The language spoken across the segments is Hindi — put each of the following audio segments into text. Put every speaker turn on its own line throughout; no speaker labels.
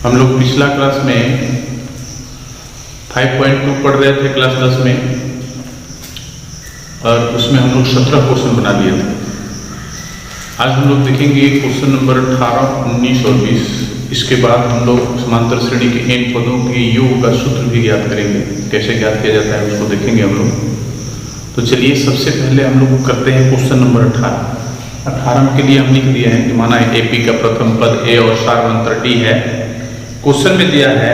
हम लोग पिछला क्लास में 5.2 पढ़ रहे थे क्लास 10 में, और उसमें हम लोग 17 क्वेश्चन बना लिए थे। आज हम लोग देखेंगे क्वेश्चन नंबर 18, 19 और 20। इसके बाद हम लोग समांतर श्रेणी के n पदों के योग का सूत्र भी ज्ञात करेंगे। कैसे ज्ञात किया जाता है उसको देखेंगे हम लोग। तो चलिए सबसे पहले हम लोग करते हैं क्वेश्चन नंबर 18 के लिए हम लिख दिए हैं कि माना एपी का प्रथम पद ए और सार्वंतर टी है। क्वेश्चन में दिया है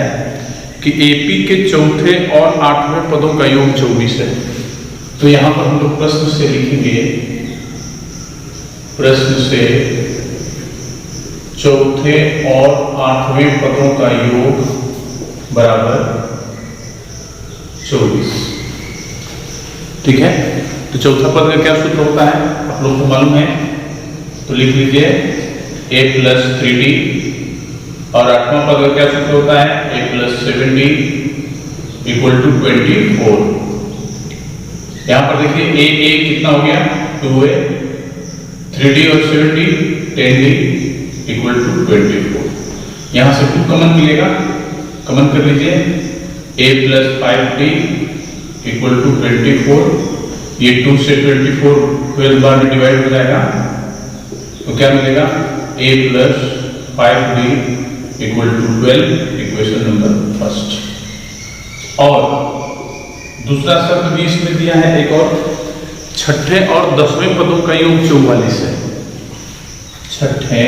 कि एपी के चौथे और आठवें पदों का योग 24 है। तो यहां पर हम लोग प्रश्न से लिखेंगे, प्रश्न से चौथे और आठवें पदों का योग बराबर 24। ठीक है, तो चौथा पद का क्या सूत्र होता है आप लोग को मालूम है, तो लिख लीजिए a + 3d, और आठवां पद का क्या सूत्र होता है a + 7d = 24। यहां पर देखिए a कितना हो गया 2a, 3d और 7d 10d = 24। यहां से 2 कॉमन मिलेगा, कॉमन कर लीजिए a + 5d = 24। ये 2 से 24 12 बार में डिवाइड हो जाएगा, तो क्या मिलेगा a + 5d = 12, equation number first. और दूसरा शब्द भी इसमें दिया है एक और, छठे और 10वें पदों का योग 44 है। छठे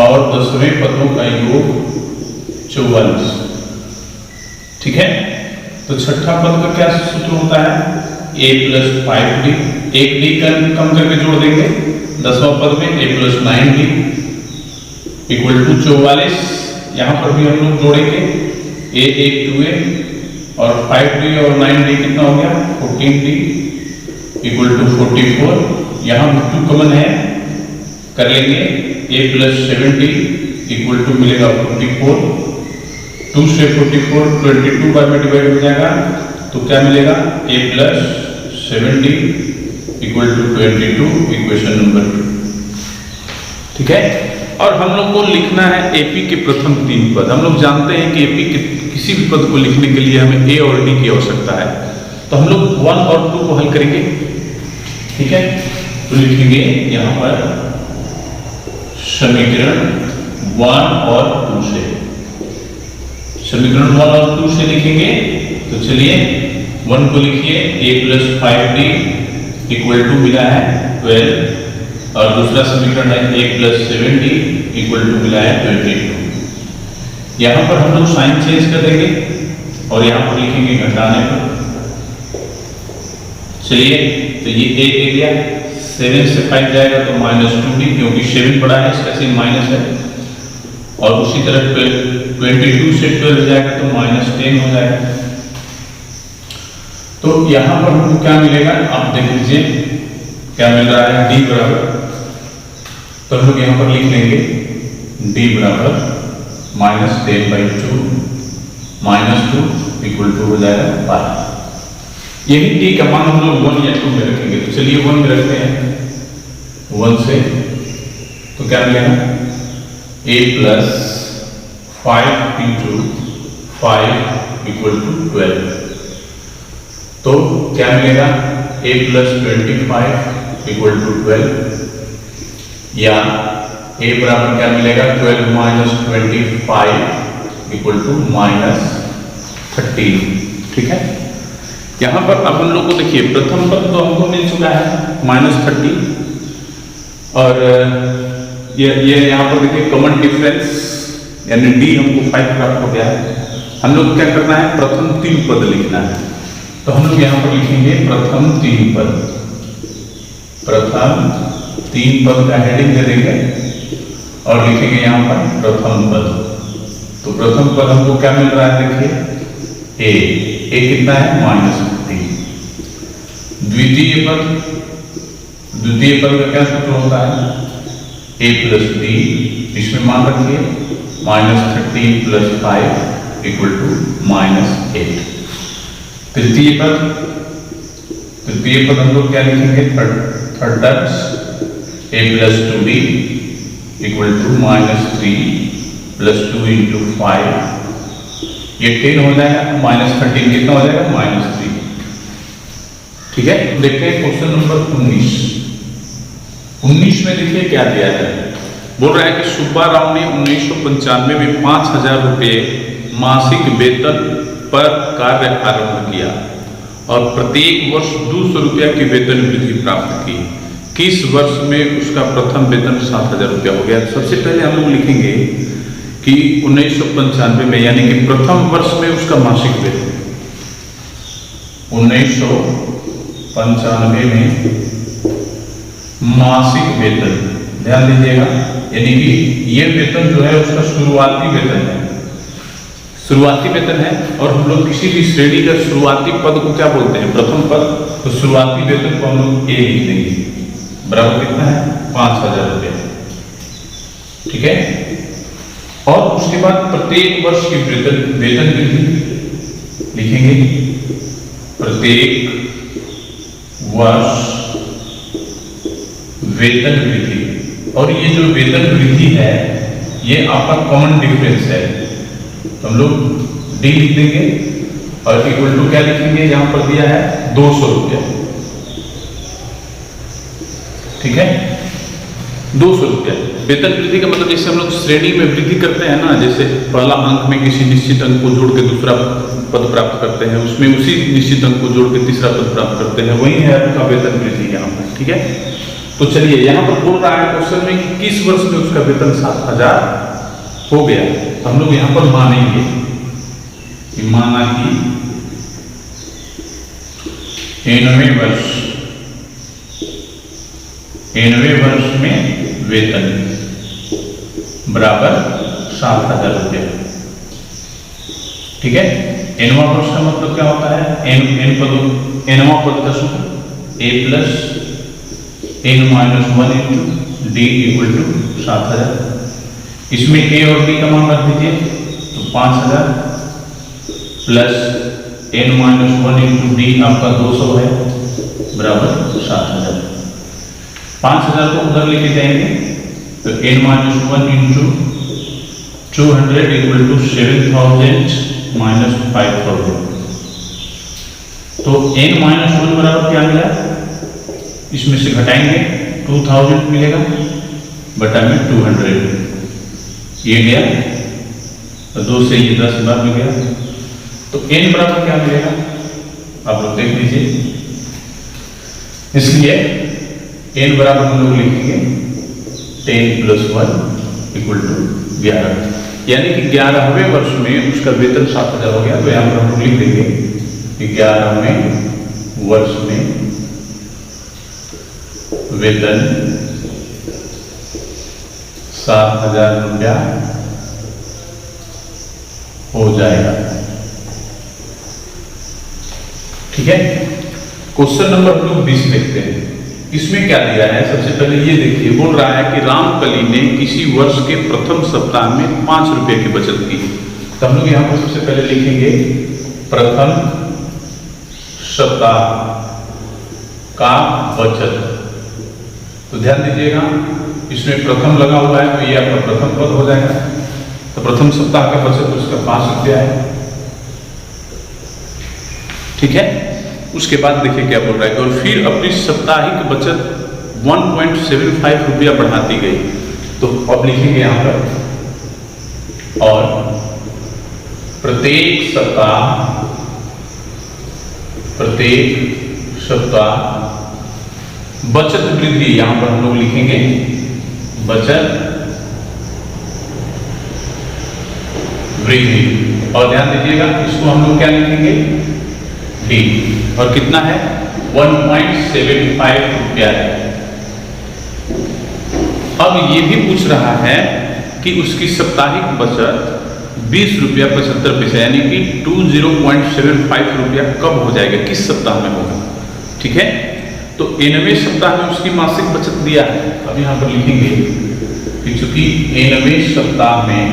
और 10वें पदों का योग 44। ठीक है, तो छठा पद का क्या सूत्र होता है a + 5d, एक d कम करके जोड़ देंगे 10वां पद में a + 9d = 44। यहां पर भी हम लोग जोड़ेंगे a 2a और 5d और 9d कितना हो गया 14d = 44। यहां 2 कॉमन है, कर लेंगे a + 7d = मिलेगा 44। 2 से 44 22 बार में डिवाइड हो जाएगा, तो क्या मिलेगा a + 7d = 22, इक्वेशन नंबर 2। ठीक है, और हम लोग को लिखना है एपी के प्रथम 3 पद। हम लोग जानते हैं कि एपी के किसी भी पद को लिखने के लिए हमें ए और डी की आवश्यकता है, तो हम लोग 1 और 2 को हल करेंगे। ठीक है, तो लिखेंगे यहां पर समीकरण 1 और 2 से, समीकरण 1 और 2 से लिखेंगे। तो चलिए 1 को लिखिए a + 5d = मिला है 12, और दूसरा समीकरण है a + 7d = मिला है 22। यहां पर हम लोग साइन चेंज कर देंगे और यहां पर लिखेंगे घटाने पर। चलिए, तो ये a गया, 7 से 5 जाएगा तो -2d, क्योंकि 7 बड़ा है इसका साइन माइनस है, और उसी तरह 22 से 12 जाएगा तो -10 हो जाएगा। तो यहां पर हमको क्या मिलेगा आप देख लीजिए, क्या मिल रहा है d बराबर, तो हम लोग यहां पर लिख लेंगे d बराबर -10/2 -2 हो जाएगा 5। यही d का मान हम लोग 1 या 2 में रखेंगे। तो चलिए 1 में रखते हैं, 1 से तो क्या मिलेगा a + 5 × 5 = 12। तो क्या मिलेगा a + 25 = 12, या a बराबर क्या मिलेगा 12 - 25 = -13। ठीक है, यहां पर अब हम लोग को देखिए प्रथम पद तो हमको मिल चुका है -30, और ये यहां पर देखिए कॉमन डिफरेंस यानी d हमको 5 प्राप्त हो गया है। हम लोग क्या करना है, प्रथम 3 पद लिखना है। तो हम लोग यहां पर लिखेंगे प्रथम 3 पद, प्रथम 3 पद का हेडिंग दे देंगे और लिखेंगे यहां पर प्रथम पद। तो प्रथम पद हमको क्या मिल रहा है देखिए a कितना है -3। द्वितीय पद का क्या सूत्र होता है a + d, इसमें मान रखिए -13 + 5 = -8। तृतीय पद हम लोग क्या लिखेंगे third terms a + 2d = -3 plus 2 into 5, ये 10 हो जाएगा, माइनस 13 कितना हो जाएगा, -3। ठीक है, देखते हैं क्वेश्चन नंबर 19। 19 में देखिए क्या दिया है। बोल रहा है कि सुब्बा राव ने 1995 में 5,000 रुपये मासिक वेतन पर कार्य आरंभ किया और प्रत्येक वर्ष 200 रुपया की वेतन वृद्धि प्राप्त की। किस वर्ष में उसका प्रथम वेतन 7,000 रुपया हो गया। सबसे पहले हम लोग लिखेंगे कि 1995 में, यानी कि प्रथम वर्ष में उसका मासिक वेतन 1995 में मासिक वेतन, ध्यान दीजिएगा, यानी कि ये वेतन जो है उसका शुरुआती वेतन है, शुरुआती वेतन है। और हम लोग किसी भी श्रेणी का शुरुआती पद को क्या बोलते हैं, प्रथम पद, तो शुरुआती वेतन को हम लोग ए लिख देंगे, बराबर कितना है, 5,000 रुपये। ठीक है, और उसके बाद प्रत्येक वर्ष की वेतन वृद्धि लिखेंगे, प्रत्येक वर्ष वेतन वृद्धि। और ये जो वेतन वृद्धि है ये आपका कॉमन डिफरेंस है, तो हम लोग डी लिख देंगे और इक्वल टू क्या लिखेंगे, यहां पर दिया है 200 रुपया। ठीक है, 200 रुपया वेतन वृद्धि का मतलब, जैसे हम लोग श्रेणी में वृद्धि करते हैं ना, जैसे पहला अंक में किसी निश्चित अंक को जोड़ के दूसरा पद प्राप्त करते हैं, उसमें उसी निश्चित अंक को जोड़ के तीसरा पद प्राप्त करते हैं, वही है आपका वेतन वृद्धि यहाँ पर। ठीक है, तो चलिए यहाँ पर बोल रहा है क्वेश्चन में कि किस वर्ष में उसका वेतन 7,000 हो गया। तो हम लोग यहाँ पर मानेंगे कि माना कि 90 वर्ष में वेतन बराबर 7,000 रुपये। ठीक है, एनवा वर्ष का मतलब क्या होता है, एनवा पद का सूत्र A plus n-1 into D equal to 7,000। इसमें ए और डी का मान रख दीजिए, तो 5,000 प्लस n-1 इंटू डी आपका 200 है, बराबर 7,000। 5,000 को उधर लेके जाएंगे तो n-1 into 200 equal to 7,000 minus 5,000। तो n-1 बराबर क्या मिला, इसमें से घटाएंगे 2,000 मिलेगा, बटा में 200, ये गया, तो 2 से ये 10 बार में गया, तो n बराबर क्या मिलेगा आप लोग देख लीजिए। इसलिए n बराबर हम लोग लिखेंगे 10 + 1 इक्वल टू 11, यानी कि 11वें वर्ष में उसका वेतन 7,000 हो गया। तो यहाँ पर हम लोग लिख देंगे कि 11वें वर्ष में वेतन 7,000 रुपया हो जाएगा। ठीक है, क्वेश्चन नंबर हम लोग 20 देखते हैं। इसमें क्या दिया है, सबसे पहले ये देखिए, बोल रहा है कि रामकली ने किसी वर्ष के प्रथम सप्ताह में 5 रुपये की बचत की। तो हम लोग यहाँ पर सबसे पहले लिखेंगे प्रथम सप्ताह का बचत। तो ध्यान दीजिएगा, इसमें प्रथम लगा हुआ है तो ये आपका प्रथम पद हो जाएगा। तो प्रथम सप्ताह का बचत उसका 5 रुपया है। ठीक है, उसके बाद देखिए क्या बोल रहा है, और फिर अपनी साप्ताहिक बचत 1.75 रुपया बढ़ाती गई। तो अब लिखेंगे यहां पर, और प्रत्येक सप्ताह बचत वृद्धि, यहां पर हम लोग लिखेंगे बचत वृद्धि। और ध्यान दीजिएगा, इसको हम लोग क्या लिखेंगे, डी, और कितना है 1.75 रुपया है। अब ये भी पूछ रहा है कि उसकी साप्ताहिक बचत 20 रुपया 75 पैसे, यानी कि 20.75 रुपया कब हो जाएगा, किस सप्ताह में होगा। ठीक है, तो 90वें सप्ताह में उसकी मासिक बचत दिया है। अब यहां पर लिखेंगे कि चूंकि 90वें सप्ताह में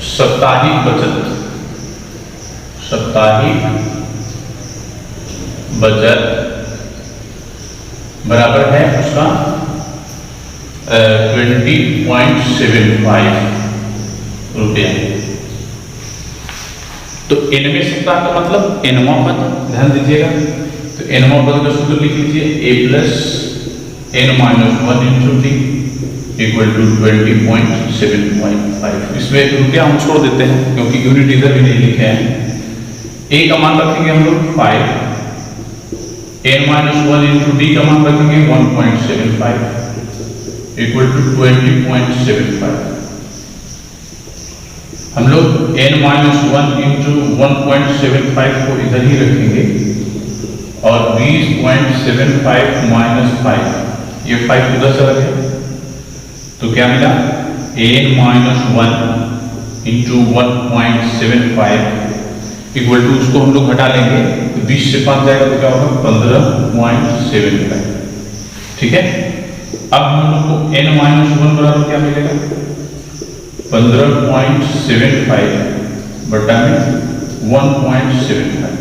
साप्ताहिक बचत बराबर है उसका 20.75 रुपया। तो nवें सप्ताह का मतलब nवां पद, ध्यान दीजिएगा। तो nवां पद का सूत्र लिख लीजिए a plus n minus 1 into T equal to 20.75। इसमें रुपया हम छोड़ देते हैं क्योंकि यूनिट इधर भी नहीं लिखे हैं। a का मान रखेंगे हम लोग 5, n माइनस 1 इंटू डी का मान रखेंगे 1.75 इक्वल टू 20.75। हम लोग n माइनस 1 इंटू 1.75 को इधर ही रखेंगे और 20.75 माइनस 5, ये 5 उधर चला गया तो क्या मिला n minus 1 into 1.75 equal to, उसको हम लोग घटा लेंगे तो 20 से 5 जाएगा तो क्या होगा 15.75। ठीक है। अब हम लोग को n माइनस 1 बराबर क्या मिलेगा 15.75 बटा में 1.75।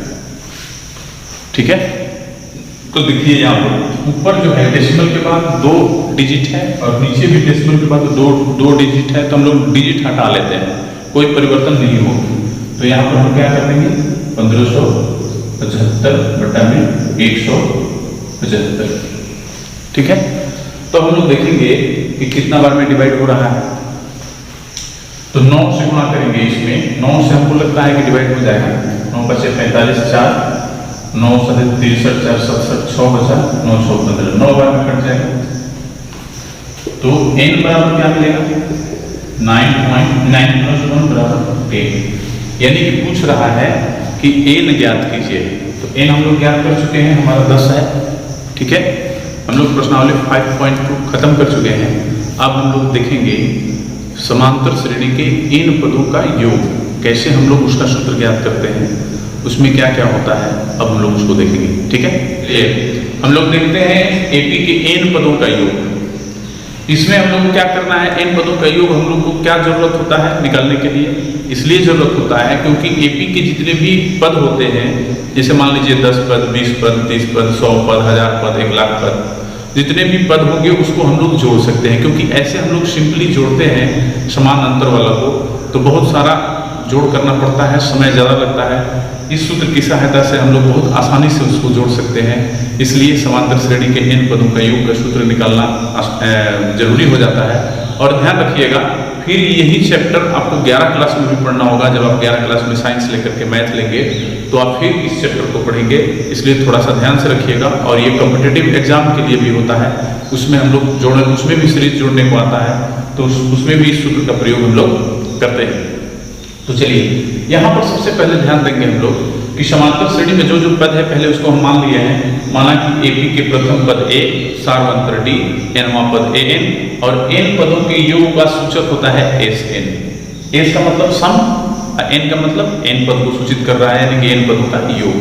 ठीक है। तो देखिए यहाँ पर ऊपर जो है डेसिमल के बाद 2 डिजिट है और नीचे भी डेसिमल के बाद दो डिजिट है, तो हम लोग डिजिट हटा लेते हैं, कोई परिवर्तन नहीं होगा। तो यहाँ पर हम क्या कर देंगे 1575 बटा में 175। ठीक है। तो हम लोग देखेंगे कि कितना बार में डिवाइड हो रहा है। तो 9 से गुणा करेंगे, इसमें 9 से हमको लगता है कि डिवाइड हो जाएगा। 9 बचे 45, 4 9 7 63 4 67 6 बचा 9 6 15, 9 बार में कट जाएगा। तो n बराबर क्या मिलेगा 9.9 प्लस 1 बराबर 10। यानी कि पूछ रहा है कि n ज्ञात कीजिए। तो n हम लोग ज्ञात कर चुके हैं, हमारा 10 है। ठीक है। हम लोग प्रश्नावली 5.2 खत्म कर चुके हैं। अब हम लोग देखेंगे समांतर श्रेणी के इन पदों का योग, कैसे हम लोग उसका सूत्र ज्ञात करते हैं, उसमें क्या क्या होता है, अब हम लोग उसको देखेंगे। ठीक है। हम लोग देखते हैं एपी के n पदों का योग। इसमें हम लोग को क्या करना है, n पदों का योग हम लोग को क्या जरूरत होता है निकालने के लिए, इसलिए जरूरत होता है क्योंकि एपी के जितने भी पद होते हैं, जैसे मान लीजिए 10 पद 20 पद 30 पद 100 पद 1000 पद 1 लाख पद, जितने भी पद होंगे उसको हम लोग जोड़ सकते हैं। क्योंकि ऐसे हम लोग सिंपली जोड़ते हैं समान अंतर वाला को, तो बहुत सारा जोड़ करना पड़ता है, समय ज़्यादा लगता है। इस सूत्र की सहायता से हम लोग बहुत आसानी से उसको जोड़ सकते हैं। इसलिए समांतर श्रेणी के n पदों का योग का सूत्र निकालना जरूरी हो जाता है। और ध्यान रखिएगा, फिर यही चैप्टर आपको 11 क्लास में भी पढ़ना होगा। जब आप 11 क्लास में साइंस लेकर के मैथ लेंगे तो आप फिर इस चैप्टर को पढ़ेंगे, इसलिए थोड़ा सा ध्यान से रखिएगा। और ये कॉम्पिटिटिव एग्जाम के लिए भी होता है, उसमें हम लोग जोड़ने, उसमें भी सीरीज जोड़ने को आता है, तो उसमें भी इस सूत्र का प्रयोग हम लोग करते हैं। तो चलिए यहाँ पर सबसे पहले ध्यान देंगे हम लोग कि समांतर श्रेणी में जो जो पद है पहले उसको हम मान लिए हैं। माना कि एपी के प्रथम पद a, सार्वंत्र d, nवां पद an और n पदों के योग का सूचक होता है sn। s का मतलब सम, n का मतलब n पद को सूचित कर रहा है, यानी कि n पदों का योग।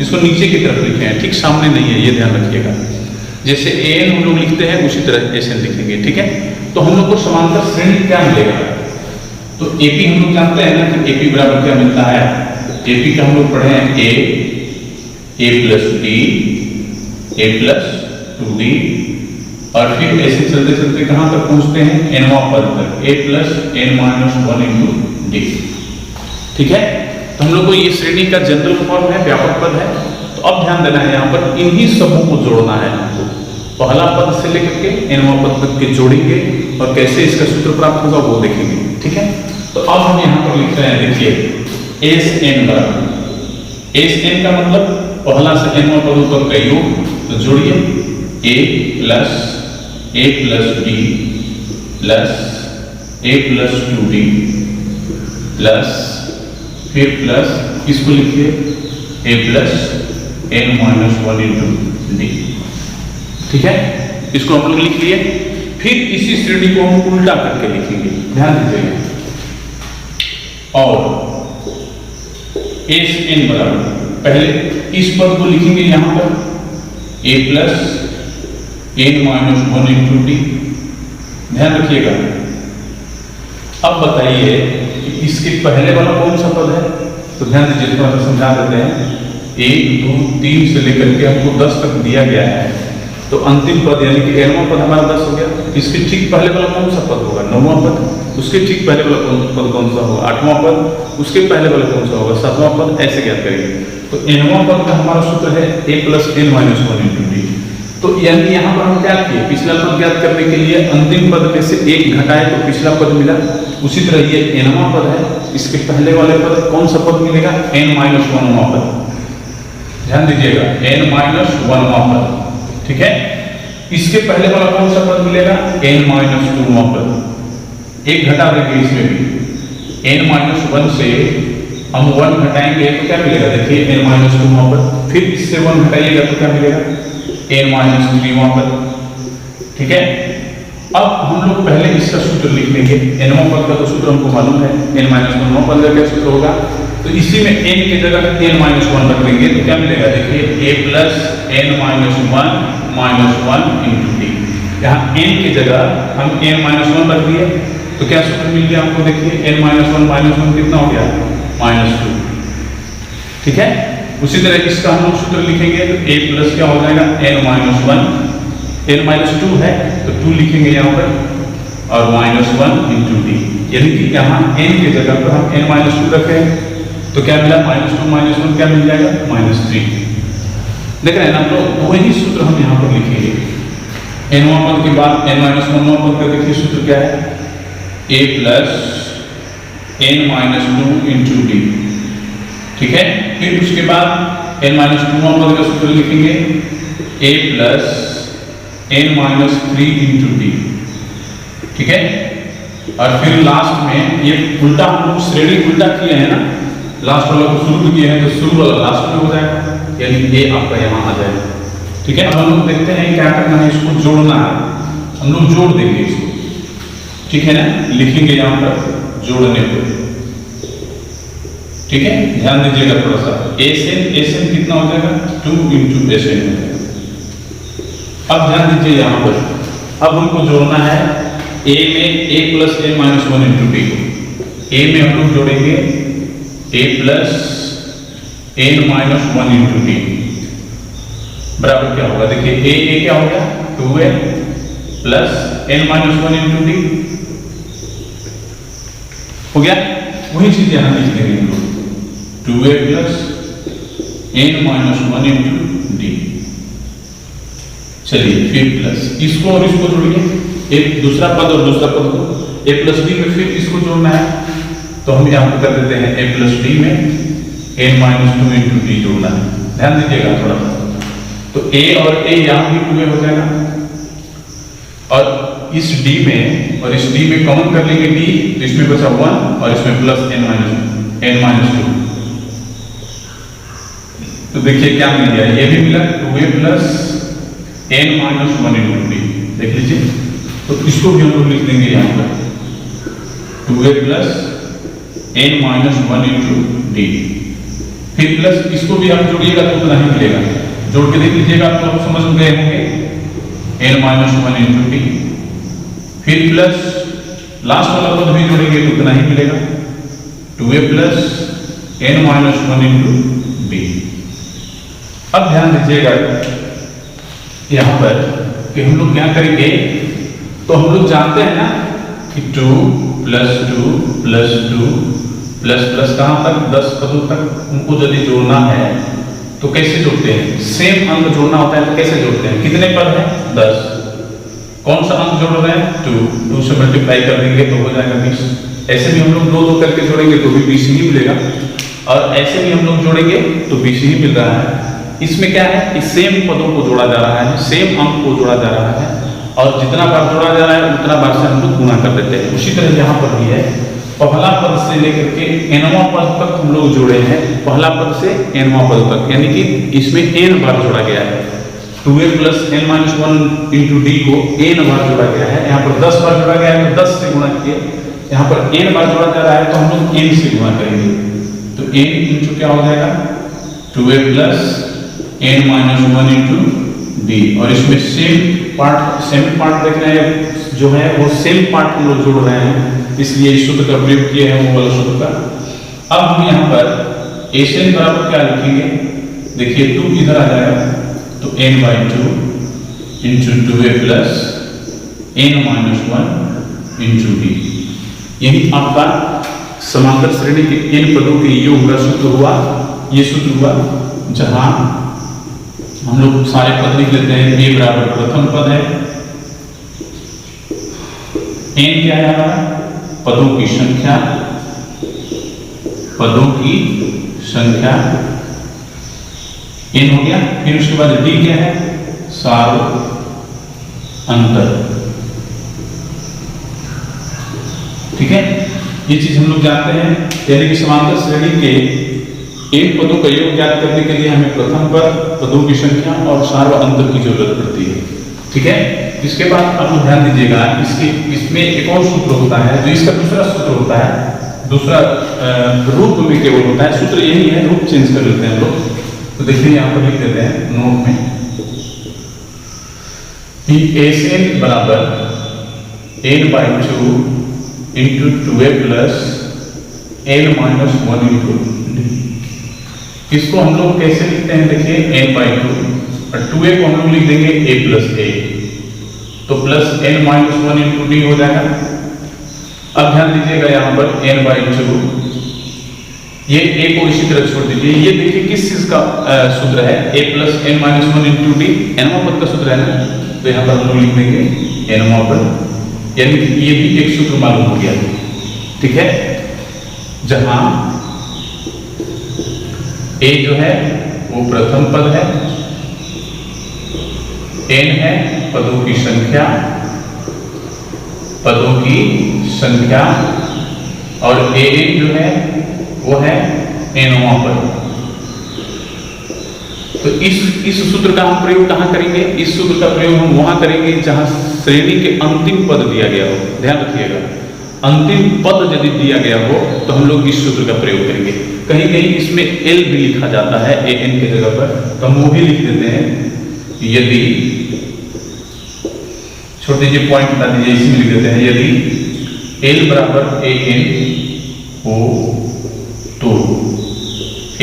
इसको नीचे की तरफ लिखे हैं, ठीक सामने नहीं है, ये ध्यान रखिएगा। जैसे an हम लोग लिखते हैं उसी तरह sn लिखेंगे। ठीक है। तो हम लोग को समांतर श्रेणी क्या मिलेगा, तो एपी हम लोग जानते हैं ना कि एपी बराबर क्या मिलता है। एपी का हम लोग पढ़े हैं a plus D, a plus 2d, और फिर ऐसे चलते चलते कहां तक पहुंचते हैं nवां पद तक, a plus n minus 1 into D. ठीक है। तो हम लोग को ये श्रेणी का जनरल फॉर्म है, व्यापक पद है। तो अब ध्यान देना है, यहाँ पर इन्हीं सबों को जोड़ना है हमको। पहला पद से लेकर के nवां पद तक के जोड़ेंगे और कैसे इसका सूत्र प्राप्त होगा वो देखेंगे। ठीक है। तो अब हम यहाँ पर लिख रहे हैं, देखिए sn बराबर, sn का मतलब पहला से nवां पदों तक का योग। तो जोड़िए a plus d plus a plus 2d plus फिर प्लस इसको लिखिए a plus n minus 1 into D. ठीक है। इसको हम लोग लिख लिए। फिर इसी श्रेणी को हम उल्टा करके लिखेंगे, ध्यान दीजिएगा। और sn बराबर पहले इस पद को लिखेंगे यहां पर a plus n minus 1 into D. ध्यान रखिएगा। अब बताइए कि इसके पहले वाला कौन सा पद है, तो ध्यान दीजिए, थोड़ा सा समझा देते हैं। 1 2 3 से लेकर के हमको 10 तक दिया गया है। तो अंतिम पद यानी कि nवां पद हमारा 10 हो गया। इसके ठीक पहले वाला कौन सा पद होगा? 9वां पद। उसके ठीक पहले वाला पद कौन सा होगा? 8वां पद। उसके पहले वाला कौन सा होगा? 7वां पद। ऐसे ज्ञात करेंगे। तो nवां पद का हमारा सूत्र है a + n - 1 × d। तो यानी यहाँ पर हम क्या किए? पिछला पद ज्ञात करने के लिए अंतिम पद में से एक घटाए तो पिछला पद मिला। उसी तरह ये nवां पद है, इसके पहले वाले पद कौन सा पद मिलेगा? n - 1वां पद। ध्यान दीजिएगा, n - 1वां पद। ठीक है। इसके पहले वाला कौन सा पद मिलेगा? n - 2वां पद। एक घटा देंगे इसमें भी। n - 1 से हम 1 घटाएंगे तो क्या मिलेगा? देखिए n - 2वां पद। फिर इससे 1 घटाइएगा तो क्या मिलेगा? n - 3वां पद। ठीक है। अब हम लोग पहले इसका सूत्र लिख लेंगे। nवां पद का तो सूत्र हमको मालूम है। n - 1वां पद का क्या सूत्र होगा? तो इसी में n की जगह n - 1 रख लेंगे तो क्या मिलेगा? देखिए a + n - 1 × d। यहाँ n की जगह हम n - 1 रख दिए तो क्या सूत्र मिल गया हमको? देखिए n - 1 कितना हो गया? -2। ठीक है। उसी तरह इसका हम लोग सूत्र लिखेंगे तो a प्लस क्या हो जाएगा? n - 1। n - 2 है तो 2 लिखेंगे यहाँ पर और -1 × d। यानी कि यहाँ n की जगह पर हम n - 2 रखें तो क्या मिला? -2 - 1 क्या मिल जाएगा? -3। देख रहे हैं ना? तो वही सूत्र हम यहाँ पर लिखेंगे। nवां पद के बाद n - 1वां पद का देखिए सूत्र क्या है? a + n - 2 × d। ठीक है। फिर उसके बाद n - 2वां पद का सूत्र लिखेंगे a + n - 3 × d। ठीक है। और फिर लास्ट में ये उल्टा हम लोग श्रेणी उल्टा किए हैं ना, लास्ट वाला को शुरू किए हैं तो शुरू वाला लास्ट में हो जाएगा, यानी ये आपका यहाँ आ जाएगा। ठीक है। अब हम लोग देखते हैं क्या करना है, इसको जोड़ना है। हम लोग जोड़ देंगे इसको। ठीक है ना? लिखेंगे यहाँ पर जोड़ने को। ठीक है। ध्यान दीजिएगा थोड़ा सा। एसएन कितना हो जाएगा? 2 × एसएन हो जाएगा। अब ध्यान दीजिए यहाँ पर, अब हमको जोड़ना है a में a + n - 1 × d को। a में हम लोग जोड़ेंगे a + n - 1 × d बराबर क्या होगा? देखिए a क्या हो गया? 2a + n - 1 × d हो गया। वही चीज यहाँ लिख देंगे हम लोग 2a + n - 1 × d। चलिए फिर प्लस इसको और इसको जोड़िए, एक दूसरा पद और दूसरा पद को a + d में फिर इसको जोड़ना है तो हम यहाँ पर कर देते हैं a + d में n - 2 × d जोड़ना है। ध्यान दीजिएगा थोड़ा सा। तो a और a यहाँ भी 2a हो जाएगा और इस d में और इस d में कॉमन कर लेंगे d तो इसमें बचा 1 और इसमें प्लस n - 2। तो देखिए क्या मिल गया? ये भी मिला 2a + n - 1 × d। देख लीजिए। तो इसको भी हम लोग लिख देंगे यहाँ पर 2a + n - 1 × d। फिर प्लस इसको भी आप जोड़िएगा तो उतना ही मिलेगा। जोड़ के देख लीजिएगा, आप लोग समझ गए होंगे। n - 1 × d। फिर प्लस लास्ट वाला पद भी जोड़ेंगे तो उतना ही मिलेगा 2a + n - 1 × d। अब ध्यान दीजिएगा यहाँ पर कि हम लोग क्या करेंगे, तो हम लोग जानते हैं ना कि 2 + 2 + 2 प्लस कहाँ तक? 10 पदों तक उनको यदि जोड़ना है तो कैसे जोड़ते हैं? सेम अंक जोड़ना होता है तो कैसे जोड़ते हैं? कितने पद हैं? 10। कौन सा अंक जोड़ रहे हैं? 2 से मल्टीप्लाई कर देंगे तो हो जाएगा 20। ऐसे भी हम लोग 2 करके जोड़ेंगे तो भी 20 ही मिलेगा और ऐसे भी हम लोग जोड़ेंगे तो 20 ही मिल रहा है। इसमें क्या है कि सेम पदों को जोड़ा जा रहा है, सेम अंक को जोड़ा जा रहा है और जितना बार जोड़ा जा रहा है उतना बार से हम लोग गुणा कर देते हैं। उसी तरह यहाँ पर भी है, पहला पद से लेकर के nवां पद तक हम लोग जोड़े हैं, पहला पद से nवां पद तक, यानी कि इसमें n बार जोड़ा गया है। 2a + n - 1 × d को n बार जोड़ा गया है। यहाँ पर 10 बार जोड़ा गया है तो 10 से गुणा किए। यहाँ पर n बार जोड़ा जा रहा है तो हम लोग n से गुणा करेंगे तो n × क्या हो जाएगा? 2a + n - 1 × d। और इसमें सेम पार्ट देख रहे हैं जो है वो सेम पार्ट हम लोग जोड़ रहे हैं, इसलिए इस सूत्र का प्रयोग किया है वो वाला सूत्र का। अब हम यहाँ पर एन बराबर क्या लिखेंगे? देखिए 2 इधर आ जाएगा तो n/2 into 2a plus n-1 into d। यही आपका समांतर श्रेणी के n पदों के योग का सूत्र हुआ। ये सूत्र हुआ जहां हम लोग सारे पद लिख लेते हैं। a बराबर प्रथम पद है, n क्या है हमारा, पदों की संख्या, पदों की संख्या n हो गया। फिर उसके बाद d क्या है, सार अंतर। ठीक है, ये चीज हम लोग जानते हैं। यानी कि समांतर श्रेणी के एक पदों का योग ज्ञात करने के लिए हमें प्रथम पद, पदों की संख्या और सार अंतर की जरूरत पड़ती है। ठीक है, इसके बाद आप लोग ध्यान दीजिएगा, इसमें एक और सूत्र होता है जो इसका दूसरा सूत्र होता है, दूसरा रूप में केवल होता है। सूत्र यही है, रूप चेंज कर लेते हैं हम लोग। तो देखिए यहाँ पर लिख देते हैं नोट में कि Sn बराबर n/2 into 2a plus n-1 into d। इसको हम लोग कैसे लिखते हैं, देखिए n/2 और 2a को हम लोग लिख देंगे a प्लस a, तो प्लस n-1 इंटू d हो जाएगा। अब ध्यान दीजिएगा यहाँ पर n/2, ये a को इसी तरह छोड़ दीजिए। ये देखिए किस चीज का सूत्र है, a plus n-1 into d, nवां पद का सूत्र है ना। तो यहाँ पर हम लोग लिख देंगे nवां पद, यानी कि ये भी एक सूत्र मालूम हो गया। ठीक है, जहां a जो है वो प्रथम पद है, n है पदों की संख्या, पदों की संख्या, और an जो है वो है nवां पद। तो इस सूत्र का हम प्रयोग कहां करेंगे, इस सूत्र का प्रयोग हम वहां करेंगे जहां श्रेणी के अंतिम पद दिया गया हो। ध्यान रखिएगा, अंतिम पद यदि दिया गया हो तो हम लोग इस सूत्र का प्रयोग करेंगे। कहीं कहीं इसमें l भी लिखा जाता है an के जगह पर, तो हम वो भी लिख देते हैं। यदि छोड़ दीजिए, पॉइंट बता दीजिए, इसी में लिख देते हैं, यदि l बराबर an हो तो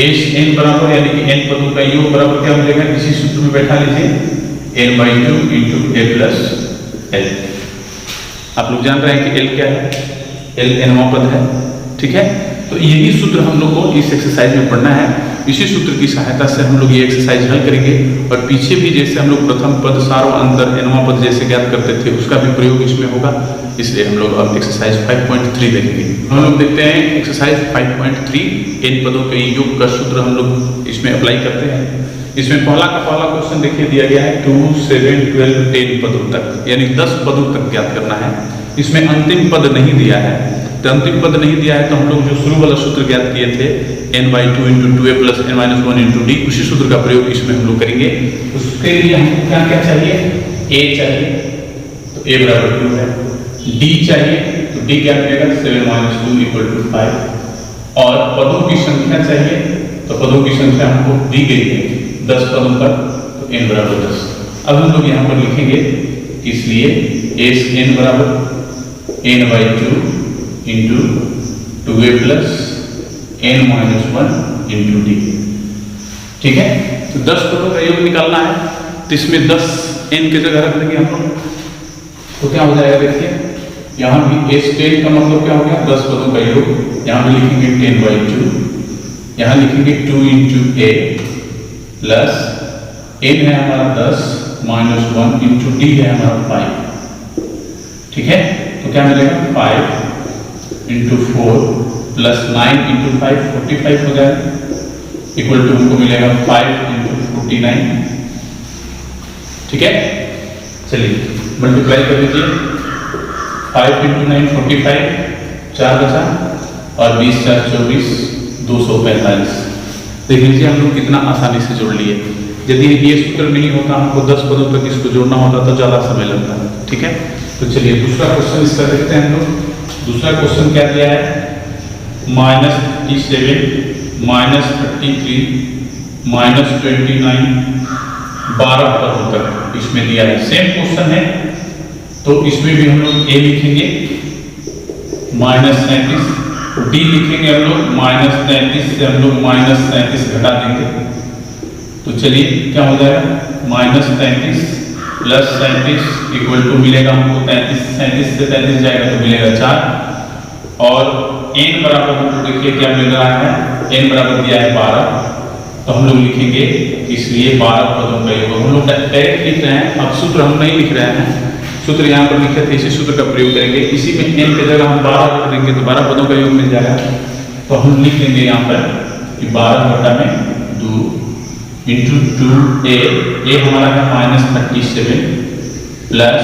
Sn बराबर, यानी कि n पदों का योग बराबर क्या मिलेगा, इसी सूत्र में बैठा लीजिए, n/2 into a plus l। आप लोग जान रहे हैं कि l क्या है, l nवां पद है। ठीक है, तो यही सूत्र हम लोग को इस एक्सरसाइज में पढ़ना है। इसी सूत्र की सहायता से हम लोग ये एक्सरसाइज हल करेंगे, और पीछे भी जैसे हम लोग प्रथम पद, सार अंतर, nवां पद जैसे ज्ञात करते थे उसका भी प्रयोग इसमें होगा। इसलिए हम लोग अब एक्सरसाइज 5.3 देखेंगे। हम लोग देखते हैं एक्सरसाइज 5.3, n पदों के योग का सूत्र हम लोग इसमें अप्लाई करते हैं। इसमें पहला क्वेश्चन देखिए दिया गया है 2, 7, 12, 10 पदों तक, यानी 10 पदों तक ज्ञात करना है। इसमें अंतिम पद नहीं दिया है, तो अंतिम पद नहीं दिया है तो हम लोग जो शुरू वाला सूत्र ज्ञात किए थे n/2 into 2a plus n-1 into d, उसी सूत्र का प्रयोग इसमें हम लोग करेंगे। उसके लिए हमको क्या क्या चाहिए, a चाहिए, तो a बराबर 2 है, d चाहिए, तो d क्या मिलेगा, 7 - 2 = 5, और पदों की संख्या चाहिए, तो पदों की संख्या हमको दी गई है 10 पदों पर, तो n बराबर 10। अब हम लोग यहाँ पर लिखेंगे, इसलिए Sn बराबर n/2 into 2a plus n-1 into d। ठीक है, तो 10 पदों का योग निकालना है, तो इसमें 10 n की जगह रख देंगे हम लोग, तो क्या हो जाएगा, देखिए यहाँ भी S10 का मतलब क्या हो गया, 10 पदों का योग। यहाँ भी लिखेंगे 10/2, यहाँ लिखेंगे 2 इंटू a प्लस n है हमारा 10 -1 इंटू d है हमारा 5। ठीक है, तो क्या मिलेगा, 5 इंटू 4 प्लस 9 इंटू 5 45 हो जाएगा, इक्वल टू हमको मिलेगा 5 इंटू 49। ठीक है, चलिए मल्टीप्लाई कर दीजिए, 5 इंटू 9 45, 4 बचा, और 20 × 4 24, 245। देख लीजिए हम लोग कितना आसानी से जोड़ लिए। यदि ये सूत्र नहीं होता, हमको 10 पदों तक इसको जोड़ना होता तो ज़्यादा समय लगता है। ठीक है, तो चलिए दूसरा क्वेश्चन इसका देखते हैं हम लोग। दूसरा क्वेश्चन क्या दिया है, -37 -33 -29 12 पदों तक इसमें दिया है। सेम क्वेश्चन है, तो इसमें भी हम लोग a लिखेंगे -37, d लिखेंगे हम लोग -37 से हम लोग -37 घटा देंगे, तो चलिए क्या हो जाएगा, -37 प्लस 37 इक्वल टू मिलेगा हमको 37 से 33 जाएगा तो मिलेगा 4 और n बराबर हम लोग देखिए क्या मिल रहा है, n बराबर दिया है 12 तो हम लोग लिखेंगे इसलिए 12 पदों का योग। हम लोग डायरेक्ट लिख रहे हैं, अब सूत्र हम नहीं लिख रहे हैं, सूत्र यहाँ पर लिखे थे इसी सूत्र का प्रयोग करेंगे। इसी में n की जगह हम 12 रख देंगे तो 12 पदों का योग मिल जाएगा। तो हम लिख लेंगे यहाँ पर कि 12 बटा में 2 इंटू 2a हमारा है -37 प्लस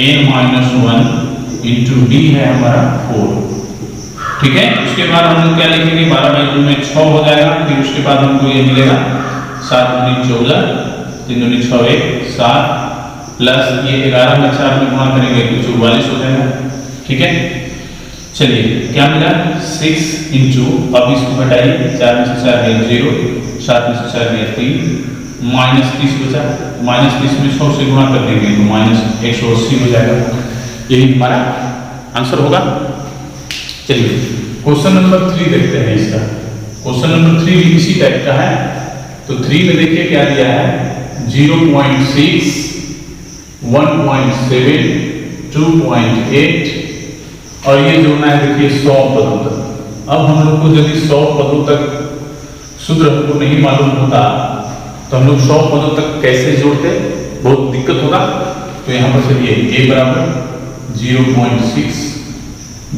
n-1 इंटू d है हमारा 4। ठीक है, उसके बाद हम लोग क्या लिखेंगे 12 बाई 2 में 6 हो जाएगा, फिर उसके बाद हमको ये मिलेगा 7 दूनी 14 3 दूनी 6 1 7 प्लस ये 11 में 4 में गुणा करेंगे तो 44 हो जाएगा। ठीक है, चलिए क्या मिला 6 इंटू, अब इसको घटाइए 4 में से 4 है 0 7 में से 4 है 3 -30 बचा, -30 में 100 से गुणा कर देंगे तो -180 हो जाएगा। यही हमारा आंसर होगा। चलिए क्वेश्चन नंबर 3 देखते हैं इसका। क्वेश्चन नंबर 3 भी इसी टाइप का है। तो 3 में देखिए क्या दिया है 0.6 1.7 2.8 और ये जोड़ना है देखिए 100 पदों तक। अब हम लोग को यदि 100 पदों तक सूत्र हमको नहीं मालूम होता तो हम लोग 100 पदों तक कैसे जोड़ते, बहुत दिक्कत होगा। तो यहाँ पर चलिए a बराबर 0.6,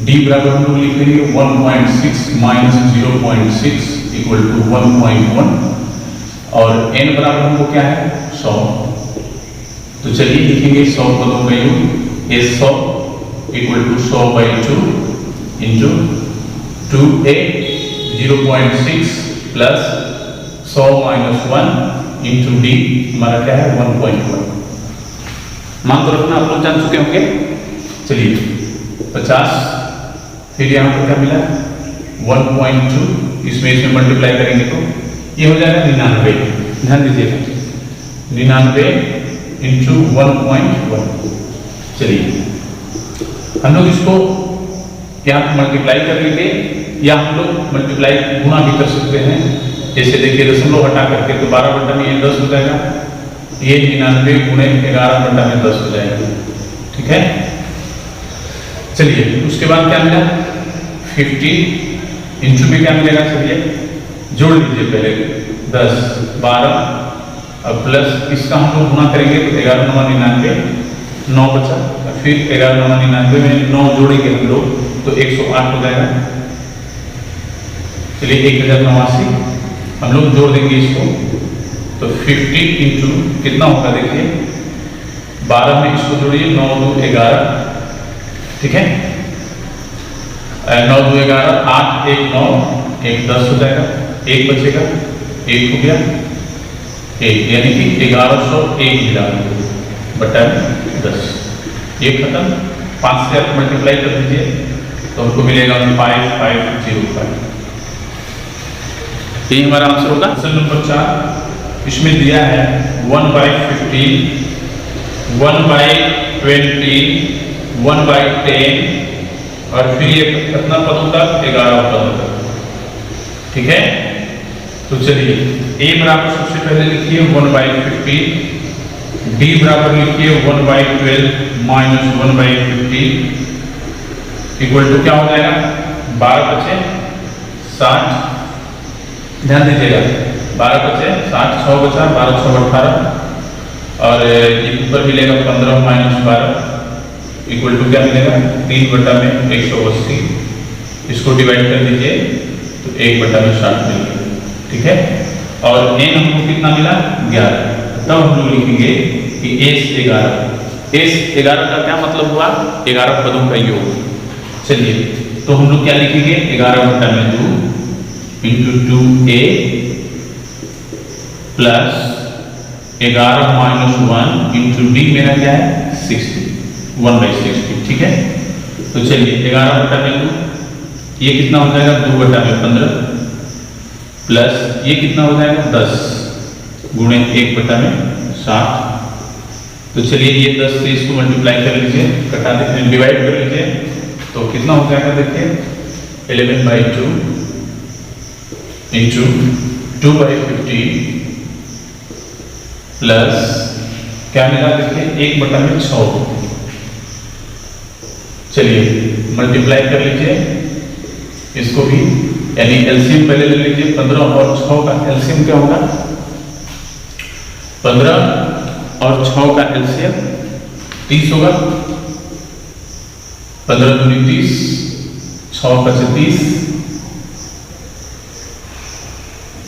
d बराबर हम लोग लिख लेंगे 1.6 माइनस 0.6 इक्वल टू 1.1 और n बराबर हमको क्या है 100। तो चलिए लिखेंगे 100 पदों का योग a 100 equal to 100 by 2 into 2a 0.6 plus 100 minus 1 into d हमारा क्या है 1.1। मान तो रखना आप लोग जान चुके होंगे। चलिए 50, फिर यहाँ पर क्या मिला 1.2, इसमें मल्टीप्लाई करेंगे तो ये हो जाएगा 99। ध्यान दीजिएगा 99 इंटू 1.1। चलिए हम लोग इसको यहाँ मल्टीप्लाई कर लेंगे या हम लोग मल्टीप्लाई गुणा भी कर सकते हैं। जैसे देखिए दशमलव हटा करके तो 12 बटा में ये 10 हो जाएगा, ये 99 गुणे 11 बटा में 10 हो जाएगा। ठीक है, चलिए उसके बाद क्या मिला 50 इंटू में क्या मिलेगा, चलिए जोड़ लीजिए पहले 10 12 और प्लस इसका हम लोग गुणा करेंगे तो 11 9 99 9 बचा, फिर 11 9 99 में 9 जोड़ेंगे हम लोग तो 108 हो जाएगा। चलिए 1089 हम लोग जोड़ देंगे इसको तो 50 इंटू कितना होगा देखिए 12 में इसको जोड़िए 9 2 11। ठीक है, 9 2 11 8 1 9 1 10 हो जाएगा, 1 बचेगा 1 हो गया 1, यानी कि 1101 मिला बटा 10। ये खत्म, 5 से आप मल्टीप्लाई कर दीजिए तो हमको मिलेगा 5505। यही हमारा आंसर होगा। क्वेश्चन नंबर 4 इसमें दिया है 1/15 1/20 1/10 और फिर ये कितना पदों तक 11 पदों तक। ठीक है, तो चलिए a बराबर सबसे पहले लिखिए 1/15, d बराबर लिखिए 1/12 माइनस 1/15 इक्वल टू क्या हो जाएगा 12 बचे 60। ध्यान दीजिएगा 12 बचे 60, 6 बचा 12 6 18 और ये ऊपर मिलेगा 15 माइनस 12 इक्वल टू क्या मिलेगा 3 बटा में 180। इसको डिवाइड कर दीजिए तो 1 बटा में 60 मिलेगा। ठीक है, और n हमको कितना मिला 11। तब हम लोग लिखेंगे कि S11 का क्या मतलब हुआ 11 पदों का योग। चलिए तो हम लोग क्या लिखेंगे 11 बटा में 2 into 2a plus 11 minus 1 into d मेरा क्या है 60 1/60। ठीक है, तो चलिए 11 बटा में 2 ये कितना हो जाएगा 2 बटा में 15 प्लस ये कितना हो जाएगा 10 गुणे 1 बटा में 60। तो चलिए ये 10 से इसको मल्टीप्लाई कर लीजिए, कटा देते डिवाइड कर लीजिए तो कितना हो जाएगा देखिए 11/2 इंटू 2/15 प्लस क्या मिला देखिए 1/6। चलिए मल्टीप्लाई कर लीजिए इसको भी, यानी एलसीएम पहले ले लीजिए। 15 और 6 का एलसीएम क्या होगा? 15 और 6 का एलसीएम 30 होगा। 15 दूनी 30, 6 का 30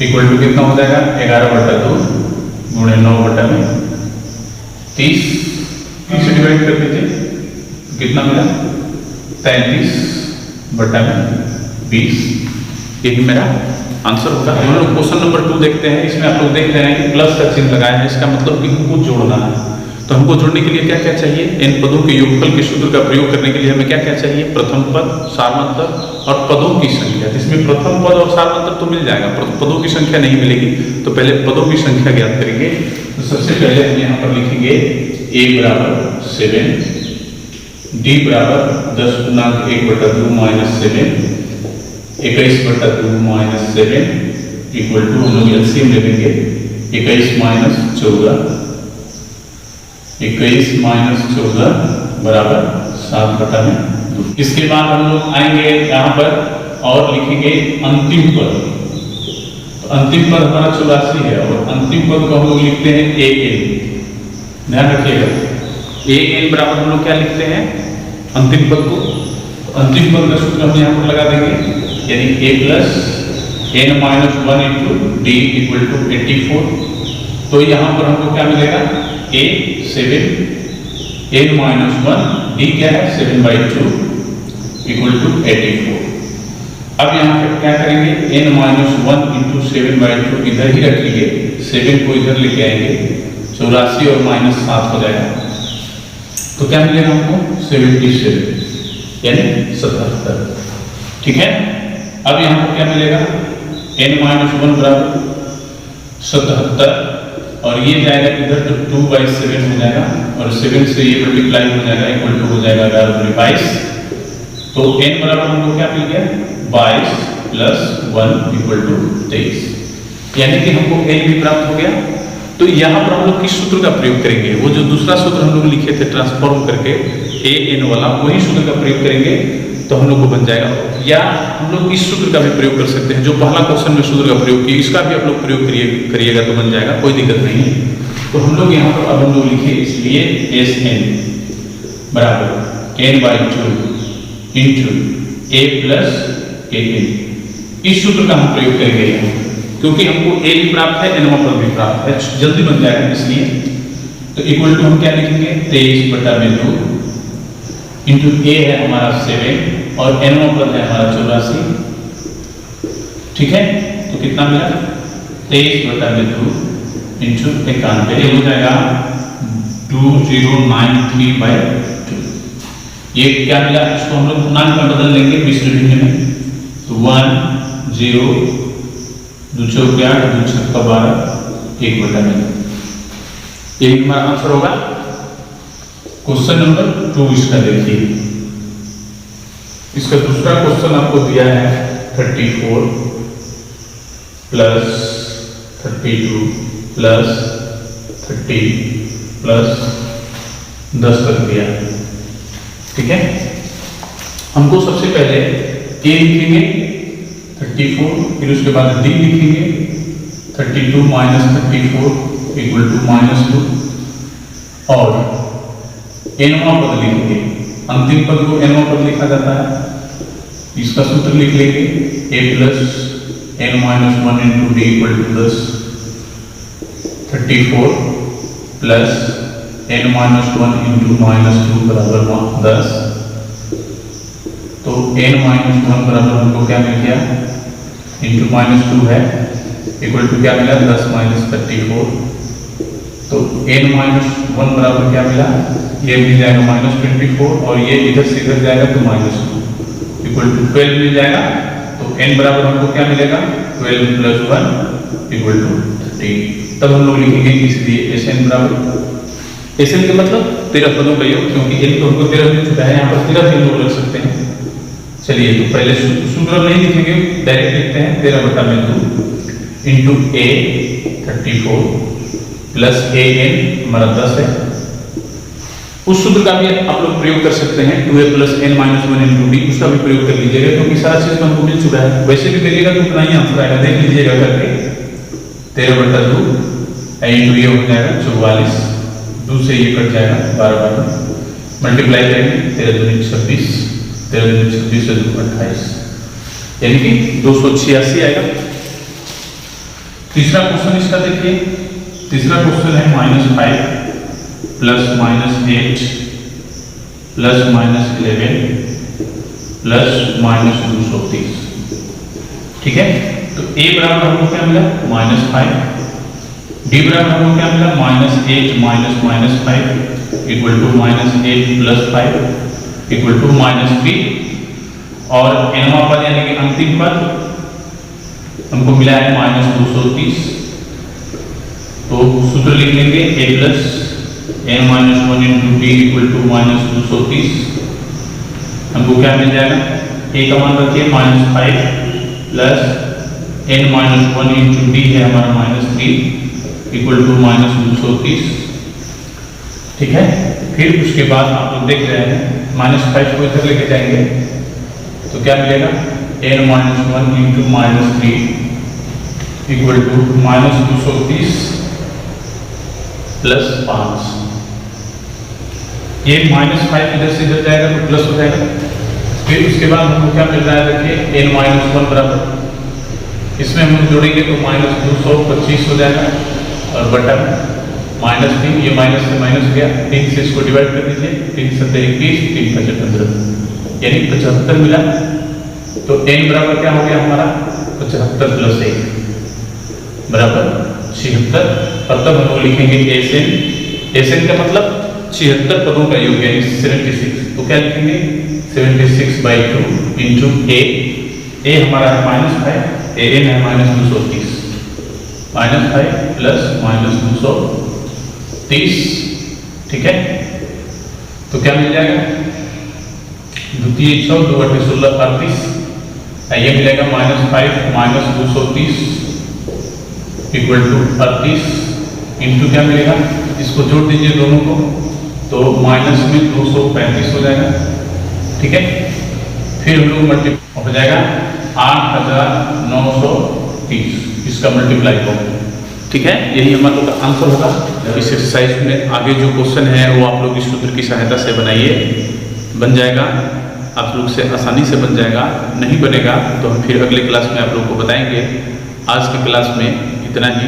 इक्वल टू कितना हो जाएगा? 11/2 गुणे 9/30 से डिवाइड कर दीजिए, कितना मिला? 33/20। यही मेरा आंसर होगा। हम लोग क्वेश्चन नंबर 2 देखते हैं। इसमें आप लोग देख रहे हैं कि प्लस का चिन्ह लगाया है, इसका मतलब कि हमको जोड़ना है। तो हमको जोड़ने के लिए क्या क्या चाहिए? इन पदों के योगफल के सूत्र का प्रयोग करने के लिए हमें क्या क्या चाहिए? प्रथम पद, सारवंतर और पदों की संख्या। इसमें प्रथम पद और सारवंतर तो मिल जाएगा, पदों की संख्या नहीं मिलेगी। तो पहले पदों की संख्या ज्ञात करेंगे। तो सबसे पहले हम यहाँ पर लिखेंगे a बराबर 7, d बराबर 10 गुना 1/2 माइनस 7, 21/2 माइनस 7 इक्वल टू, हम लोग एलसीएम ले लेंगे 21 माइनस 14, 21 माइनस 14 बराबर 7/2। इसके बाद हम लोग आएंगे यहाँ पर और लिखेंगे अंतिम पद। तो अंतिम पद हमारा 84 है और अंतिम पद को हम लोग लिखते हैं an। ध्यान रखिएगा an बराबर हम लोग क्या लिखते हैं? अंतिम पद को। तो अंतिम पद का सूत्र हम यहाँ पर लगा देंगे, यानी a plus n-1 into d equal to 84। तो यहाँ पर हमको क्या मिलेगा? a 7, n-1 d क्या है? 7/2 इक्वल टू 84। अब यहाँ पर क्या करेंगे? n-1 इंटू 7/2 इधर ही रखिए, 7 को इधर लेके आएंगे, 84 और -7 हो जाएगा। तो क्या मिलेगा हमको? 77 यानी 77। ठीक है। अब यहाँ पर क्या मिलेगा? n-1 बराबर 77 और ये जाएगा इधर तो 2/7 हो जाएगा और 7 से ये मल्टीप्लाई हो जाएगा, इक्वल टू हो जाएगा 11/22। तो n बराबर हमको क्या मिल गया? 22 प्लस 1 इक्वल टू 23, यानी कि हमको n भी प्राप्त हो गया। तो यहाँ पर हम लोग किस सूत्र का प्रयोग करेंगे? वो जो दूसरा सूत्र हम लोग लिखे थे ट्रांसफॉर्म करके an वाला, वही सूत्र का प्रयोग करेंगे तो हम लोग को बन जाएगा। या हम लोग इस सूत्र का भी प्रयोग कर सकते हैं, जो पहला क्वेश्चन में सूत्र का प्रयोग किया, इसका भी आप लोग प्रयोग करिएगा तो बन जाएगा, कोई दिक्कत नहीं है। तो हम लोग यहाँ पर अब हम लोग लिखे, इसलिए Sn बराबर n/2 into a plus an। इस सूत्र का हम प्रयोग करेंगे क्योंकि हमको a भी प्राप्त है, n पद भी प्राप्त है, जल्दी बन जाएगा इसलिए। तो इक्वल टू हम क्या लिखेंगे? 23/2 इंटू a है हमारा 7 और n पद है हमारा 84। ठीक है। तो कितना मिला? 23/2 इंटू 91, ये हो जाएगा 2093/2। ये क्या मिला? इसको हम लोग पूर्णांक में बदल लेंगे मिश्र भिन्न में। तो 1 0 2 चौके 8 2 छक्का 12 1/9। यही हमारा आंसर होगा। क्वेश्चन नंबर 2 इसका देखिए। इसका दूसरा क्वेश्चन आपको दिया है 34 प्लस 32 प्लस 30 प्लस 10 तक दिया। ठीक है। हमको सबसे पहले a लिखेंगे 34, फिर उसके बाद d लिखेंगे 32 माइनस 34 इक्वल टू -2 और nवां पद लिखेंगे। अंतिम पद को nवां पद लिखा जाता है। इसका सूत्र लिख लेंगे a plus n-1 into d equal to 10। 34 plus n-1 into -2 बराबर 10। तो n-1 बराबर हमको क्या मिल गया? इंटू -2 है इक्वल टू क्या मिला? 10 माइनस 34। तो n-1 बराबर क्या मिला? ये मिल जाएगा -24 और ये इधर से इधर जाएगा तो -2 इक्वल टू 12 मिल जाएगा। तो n बराबर हमको क्या मिलेगा? 12 प्लस 1 इक्वल टू 13। तब हम लोग लिखेंगे इसलिए Sn बराबर, Sn के मतलब 13 पदों का योग, क्योंकि n तो हमको 13 मिल चुका है, यहाँ पर 13 भी लोग रख सकते हैं। चलिए तो पहले सूत्र नहीं लिखेंगे, डायरेक्ट लिखते हैं 13/2 इंटू a 34 प्लस an हमारा 10 है। उस सूत्र का भी आप लोग प्रयोग कर सकते हैं 2a plus n minus 1 into b, उसका भी प्रयोग कर लीजिएगा क्योंकि सारा चीज हमको मिल चुका है। वैसे भी करिएगा तो उतना ही आंसर आएगा, देख लीजिएगा करके 13/2 इंटू ये हो जाएगा 44, 2 से ये कट जाएगा 12 मल्टीप्लाई करेंगे 13 दूनी 26, 13 दूनी 26 से 2 28, यानी कि 286 आएगा। तीसरा क्वेश्चन इसका देखिए, तीसरा क्वेश्चन है -5 प्लस -8 प्लस -11 प्लस -230, ठीक है। तो a बराबर हमको क्या मिला -5, d बराबर हमको क्या मिला -8 minus -5 equal to -8 plus 5 equal to -3, और nवां पद यानी कि अंतिम पद हमको मिला है -230। तो सूत्र लिख लेंगे a plus n minus 1 into D equal to -230। हमको क्या मिल जाएगा, a का मान रखिए -5 plus n minus 1 into D है हमारा -3 इक्वल टू -230, ठीक है। फिर उसके बाद आप लोग देख रहे हैं -5 को इधर लेके जाएंगे तो क्या मिलेगा n minus 1 into -3 equal to -230 plus 5। ये -5 इधर से इधर जाएगा तो प्लस हो जाएगा। फिर उसके बाद हमको क्या मिल रहा है, देखिए n माइनस 1 बराबर, इसमें हम जोड़ेंगे तो -225 हो जाएगा और बटा -3, ये माइनस से माइनस गया, 3 से इसको डिवाइड कर दीजिए, 3 7 21, 3 5 15, यानी 75 मिला। तो n बराबर क्या हो गया हमारा 75 प्लस 1 बराबर 76, और तब हम लोग लिखेंगे एसएन का मतलब 76 पदों का योग यानी 76। तो क्या लिखेंगे 76/2 इंटू ए हमारा है -5, एन है -230, -5 प्लस -230, ठीक है। तो क्या मिल जाएगा, द्वितीय 6 2 8 16 38, ये मिलेगा -5 -230 इक्वल टू 38 इंटू क्या मिलेगा, इसको जोड़ दीजिए दोनों को तो माइनस में 235 हो जाएगा, ठीक है। फिर हम लोग मल्टीप्लाई हो जाएगा 8930, इसका मल्टीप्लाई होगा, ठीक है। यही हम लोग का आंसर होगा। इस एक्सरसाइज में आगे जो क्वेश्चन है वो आप लोग इस सूत्र की सहायता से बनाइए, बन जाएगा आप लोग से आसानी से बन जाएगा। नहीं बनेगा तो हम फिर अगले क्लास में आप लोग को बताएंगे। आज की क्लास में इतना ही।